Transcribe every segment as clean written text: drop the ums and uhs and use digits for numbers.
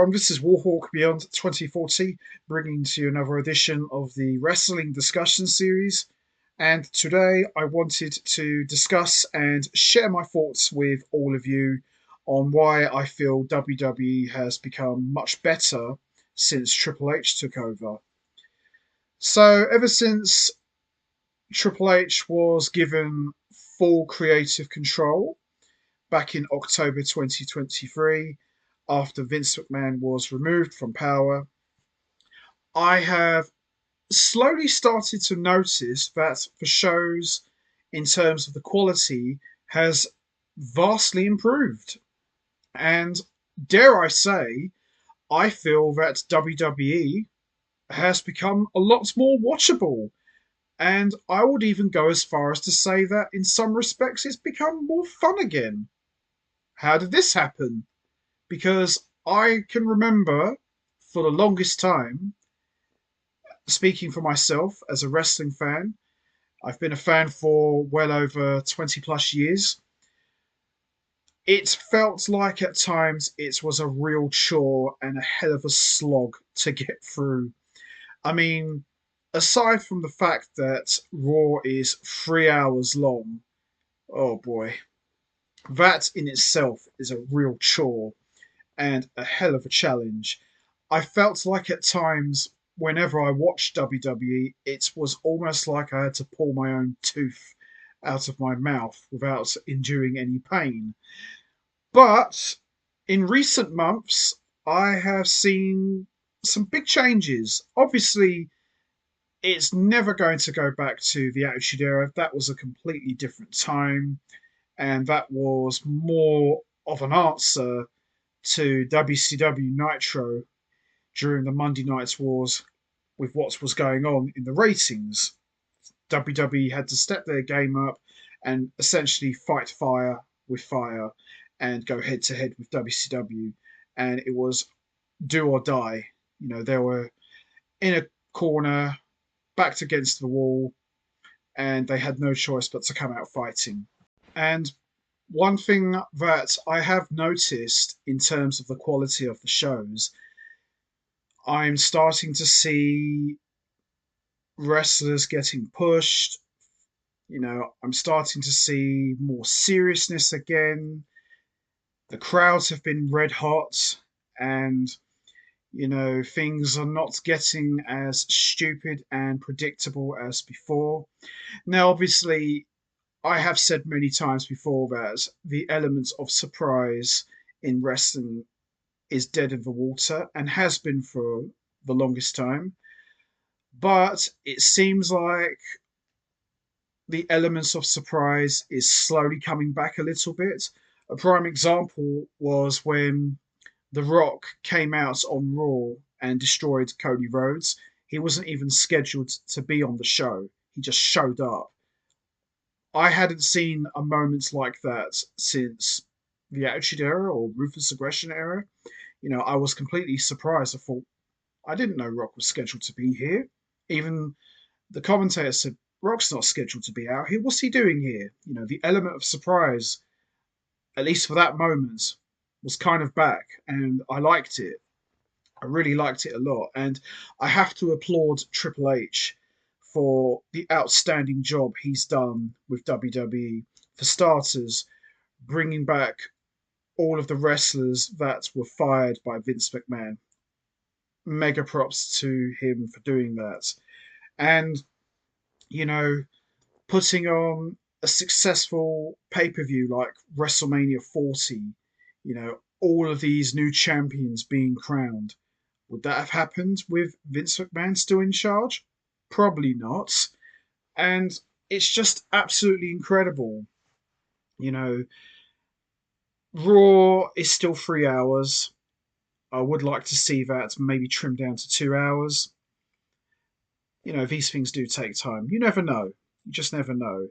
everyone, this is Warhawk Beyond 2040, bringing to you another edition of the Wrestling Discussion Series. And today I wanted to discuss and share my thoughts with all of you on why I feel WWE has become much better since Triple H took over. So, ever since Triple H was given full creative control back in October 2023, after Vince McMahon was removed from power, I have slowly started to notice that the shows, in terms of the quality, has vastly improved. And dare I say, I feel that WWE has become a lot more watchable. And I would even go as far as to say that in some respects it's become more fun again. How did this happen? Because I can remember for the longest time, speaking for myself as a wrestling fan, I've been a fan for well over 20 plus years. It felt like at times it was a real chore and a hell of a slog to get through. I mean, aside from the fact that Raw is 3 hours long, oh boy, that in itself is a real chore and a hell of a challenge. I felt like at times, whenever I watched WWE, it was almost like I had to pull my own tooth out of my mouth without enduring any pain. But in recent months, I have seen some big changes. Obviously, it's never going to go back to the Attitude Era. That was a completely different time, and that was more of an answer to WCW Nitro during the Monday Night Wars with what was going on in the ratings. WWE had to step their game up and essentially fight fire with fire and go head to head with WCW. And it was do or die. You know, they were in a corner, backed against the wall, and they had no choice but to come out fighting. And one thing that I have noticed in terms of the quality of the shows, I'm starting to see wrestlers getting pushed. You know, I'm starting to see more seriousness again. The crowds have been red hot, and things are not getting as stupid and predictable as before. Now, obviously, I have said many times before that the element of surprise in wrestling is dead in the water and has been for the longest time. But it seems like the elements of surprise is slowly coming back a little bit. A prime example was when The Rock came out on Raw and destroyed Cody Rhodes. He wasn't even scheduled to be on the show. He just showed up. I hadn't seen a moment like that since the Attitude Era or Ruthless Aggression era. I was completely surprised. I thought, I didn't know Rock was scheduled to be here. Even the commentator said, Rock's not scheduled to be out here. What's he doing here? The element of surprise, at least for that moment, was kind of back, and I liked it. I really liked it a lot, and I have to applaud Triple H for the outstanding job he's done with WWE. For starters, bringing back all of the wrestlers that were fired by Vince McMahon. Mega props to him for doing that. And, you know, putting on a successful pay per view like WrestleMania 40, all of these new champions being crowned. Would that have happened with Vince McMahon still in charge? Probably not. And it's just absolutely incredible. You know, Raw is still 3 hours. I would like to see that maybe trimmed down to 2 hours. These things do take time. You never know. You just never know.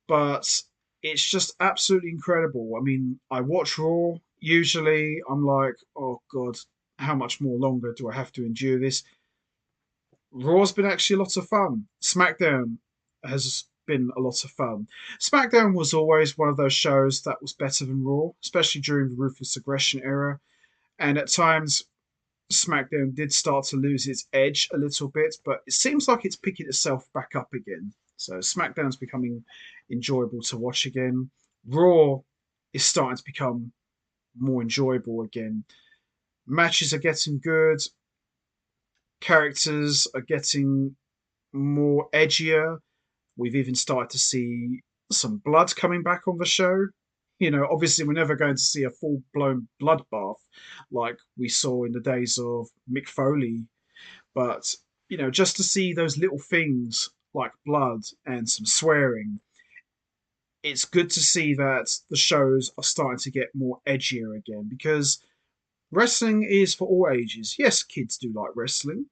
But it's just absolutely incredible. I mean, I watch Raw. Usually, I'm like, oh God, how much more longer do I have to endure this? Raw's been actually a lot of fun. SmackDown has been a lot of fun. SmackDown was always one of those shows that was better than Raw, especially during the Ruthless Aggression era. And at times, SmackDown did start to lose its edge a little bit, but it seems like it's picking itself back up again. So SmackDown's becoming enjoyable to watch again. Raw is starting to become more enjoyable again. Matches are getting good. Characters are getting more edgier. We've even started to see some blood coming back on the show. Obviously, we're never going to see a full blown bloodbath like we saw in the days of Mick Foley, but just to see those little things like blood and some swearing, it's good to see that the shows are starting to get more edgier again because wrestling is for all ages. Yes, kids do like wrestling,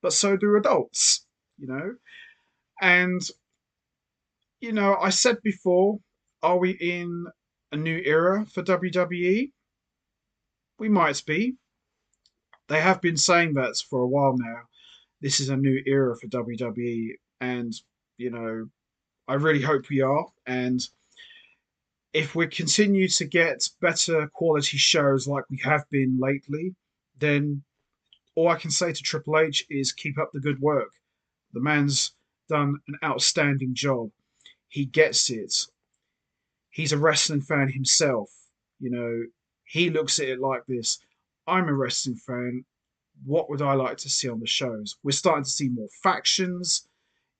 but so do adults, you know. And I said before, are we in a new era for WWE? We might be. They have been saying that for a while now. This is a new era for WWE, and you know, I really hope we are. And if we continue to get better quality shows like we have been lately, then all I can say to Triple H is keep up the good work. The man's done an outstanding job. He gets it. He's a wrestling fan himself. You know, he looks at it like this. I'm a wrestling fan. What would I like to see on the shows? We're starting to see more factions,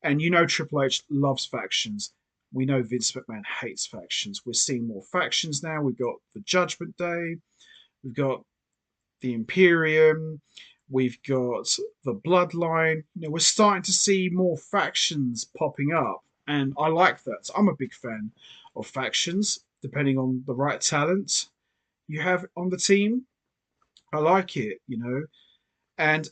and Triple H loves factions. We know Vince McMahon hates factions. We're seeing more factions now. We've got the Judgment Day, we've got the Imperium, we've got the Bloodline. We're starting to see more factions popping up, and I like that. I'm a big fan of factions, depending on the right talent you have on the team. I like it. And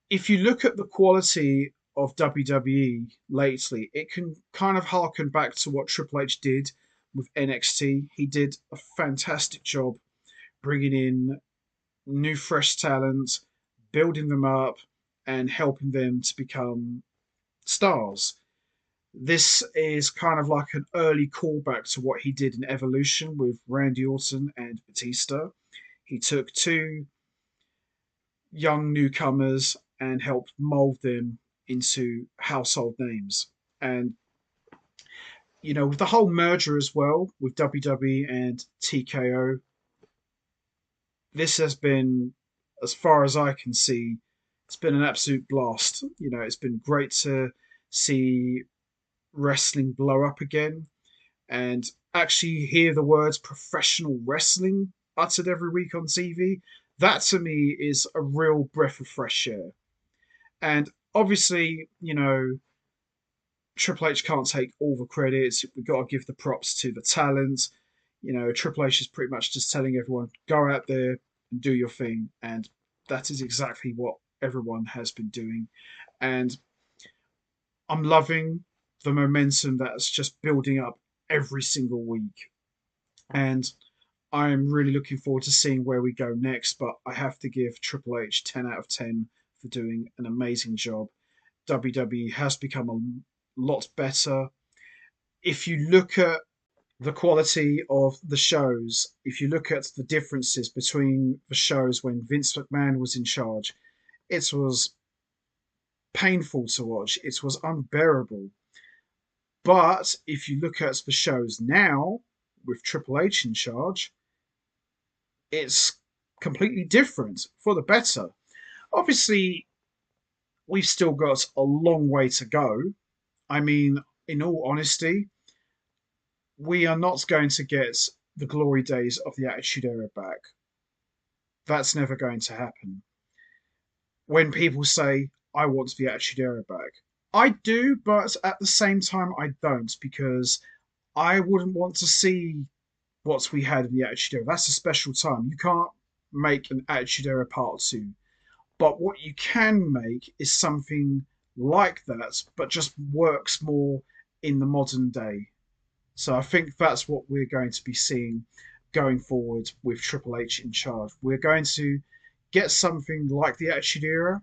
if you look at the quality of WWE lately, it can kind of harken back to what Triple H did with NXT. He did a fantastic job bringing in new, fresh talent, building them up, and helping them to become stars. This is kind of like an early callback to what he did in Evolution with Randy Orton and Batista. He took two young newcomers and helped mold them into household names. And with the whole merger as well with WWE and TKO, this has been, as far as I can see, it's been an absolute blast. It's been great to see wrestling blow up again and actually hear the words professional wrestling uttered every week on TV. That to me is a real breath of fresh air. And obviously, Triple H can't take all the credits. We've got to give the props to the talent. Triple H is pretty much just telling everyone, go out there and do your thing. And that is exactly what everyone has been doing. And I'm loving the momentum that's just building up every single week. And I'm really looking forward to seeing where we go next. But I have to give Triple H 10 out of 10 for doing an amazing job. WWE has become a lot better. If you look at the quality of the shows, if you look at the differences between the shows when Vince McMahon was in charge, it was painful to watch. It was unbearable. But if you look at the shows now with Triple H in charge, it's completely different for the better. Obviously, we've still got a long way to go. I mean, in all honesty, we are not going to get the glory days of the Attitude Era back. That's never going to happen. When people say, I want the Attitude Era back, I do, but at the same time, I don't because I wouldn't want to see what we had in the Attitude Era. That's a special time. You can't make an Attitude Era Part 2. But what you can make is something like that, but just works more in the modern day. So I think that's what we're going to be seeing going forward with Triple H in charge. We're going to get something like the Attitude Era,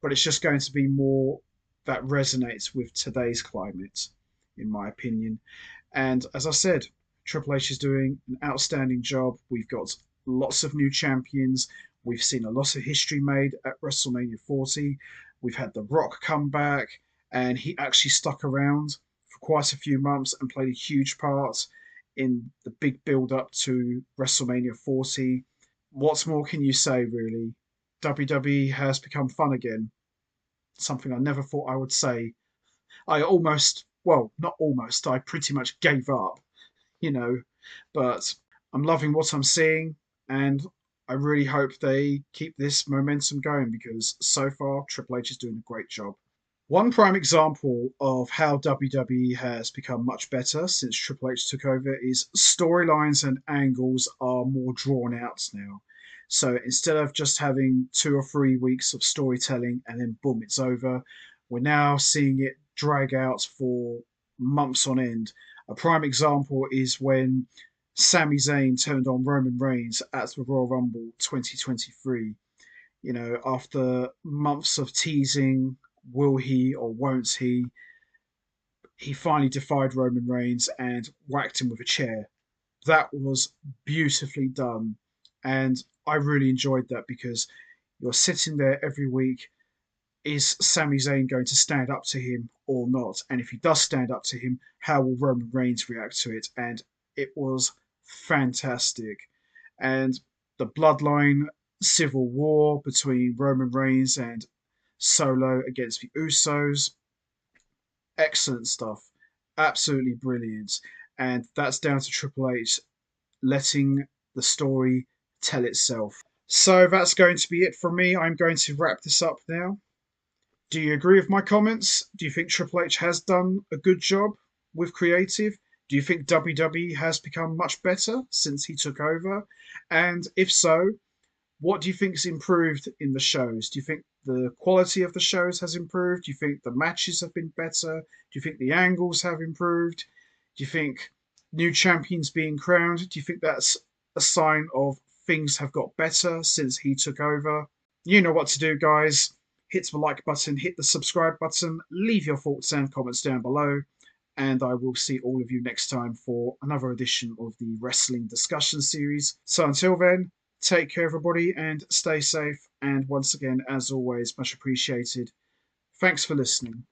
but it's just going to be more that resonates with today's climate, in my opinion. And as I said, Triple H is doing an outstanding job. We've got lots of new champions. We've seen a lot of history made at WrestleMania 40. We've had The Rock come back, and he actually stuck around for quite a few months and played a huge part in the big build up to WrestleMania 40. What more can you say, really? WWE has become fun again. Something I never thought I would say. I almost, well, not almost, I pretty much gave up, you know, but I'm loving what I'm seeing, and I really hope they keep this momentum going because so far Triple H is doing a great job. One prime example of how WWE has become much better since Triple H took over is storylines and angles are more drawn out now. So instead of just having 2 or 3 weeks of storytelling and then boom, it's over, we're now seeing it drag out for months on end. A prime example is when Sami Zayn turned on Roman Reigns at the Royal Rumble 2023. After months of teasing, will he or won't he finally defied Roman Reigns and whacked him with a chair. That was beautifully done. And I really enjoyed that because you're sitting there every week. Is Sami Zayn going to stand up to him or not? And if he does stand up to him, how will Roman Reigns react to it? And it was fantastic. And the bloodline civil war between Roman Reigns and Solo against the Usos, excellent stuff. Absolutely brilliant. And that's down to Triple H letting the story tell itself. So that's going to be it from me. I'm going to wrap this up now. Do you agree with my comments? Do you think Triple H has done a good job with creative? Do you think WWE has become much better since he took over? And if so, what do you think's improved in the shows? Do you think the quality of the shows has improved? Do you think the matches have been better? Do you think the angles have improved? Do you think new champions being crowned? Do you think that's a sign of things have got better since he took over? You know what to do, guys. Hit the like button, hit the subscribe button, leave your thoughts and comments down below, and I will see all of you next time for another edition of the Wrestling Discussion Series. So until then, take care, everybody, and stay safe. And once again, as always, much appreciated. Thanks for listening.